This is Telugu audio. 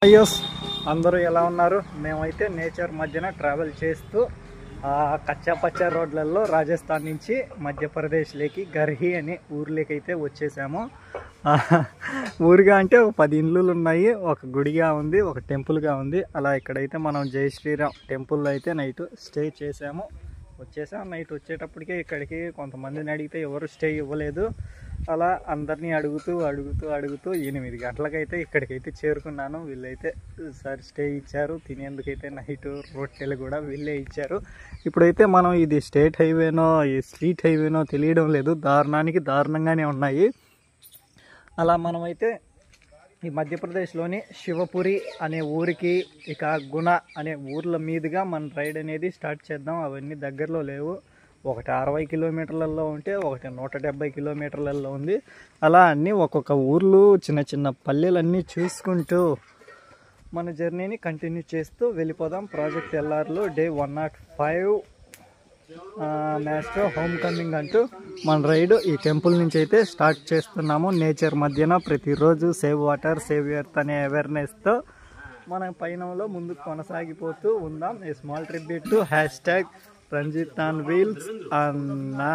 అయ్యోస్ అందరూ ఎలా ఉన్నారు? మేమైతే నేచర్ మధ్యన ట్రావెల్ చేస్తూ కచ్చా పచ్చా రోడ్లలో రాజస్థాన్ నుంచి మధ్యప్రదేశ్లోకి గర్హి అనే ఊర్లోకి అయితే వచ్చేసాము. ఊరుగా అంటే ఒక 10 ఇళ్ళు ఉన్నాయి, ఒక గుడిగా ఉంది, ఒక టెంపుల్గా ఉంది. అలా ఇక్కడైతే మనం జై శ్రీరామ్ టెంపుల్లో అయితే నైట్ స్టే చేసాము. నైట్ వచ్చేటప్పటికే ఇక్కడికి కొంతమందిని అడిగితే ఎవరు స్టే ఇవ్వలేదు. అలా అందరినీ అడుగుతూ 8 గంటలకైతే ఇక్కడికైతే చేరుకున్నాను. వీళ్ళైతే సార్ స్టే ఇచ్చారు, తినేందుకైతే నైట్ రొట్టెలు కూడా వీళ్ళే ఇచ్చారు. ఇప్పుడైతే మనం ఇది స్టేట్ హైవేనో ఈ స్ట్రీట్ హైవేనో తెలియడం లేదు, దారుణానికి దారుణంగానే ఉన్నాయి. అలా మనమైతే ఈ మధ్యప్రదేశ్లోని శివపురి అనే ఊరికి, ఇక గుణ అనే ఊర్ల మీదుగా మన రైడ్ అనేది స్టార్ట్ చేద్దాం. అవన్నీ దగ్గరలో లేవు, ఒకటి 60 కిలోమీటర్లలో ఉంటే ఒకటి 170 కిలోమీటర్లలో ఉంది. అలా అన్నీ ఒక్కొక్క ఊర్లు చిన్న చిన్న పల్లెలన్నీ చూసుకుంటూ మన జర్నీని కంటిన్యూ చేస్తూ వెళ్ళిపోదాం. ప్రాజెక్ట్ ఎల్ఆర్లో డే 105 మ్యాస్ట్రో హోమ్ కమింగ్ అంటూ మన రైడ్ ఈ టెంపుల్ నుంచి అయితే స్టార్ట్ చేస్తున్నాము. నేచర్ మధ్యన ప్రతిరోజు సేవ్ వాటర్ సేవ్ ఎర్త్ అనే అవేర్నెస్తో మన పయనంలో ముందుకు కొనసాగిపోతూ ఉందాం. A small tribute to #Ranjith on wheels అన్నా.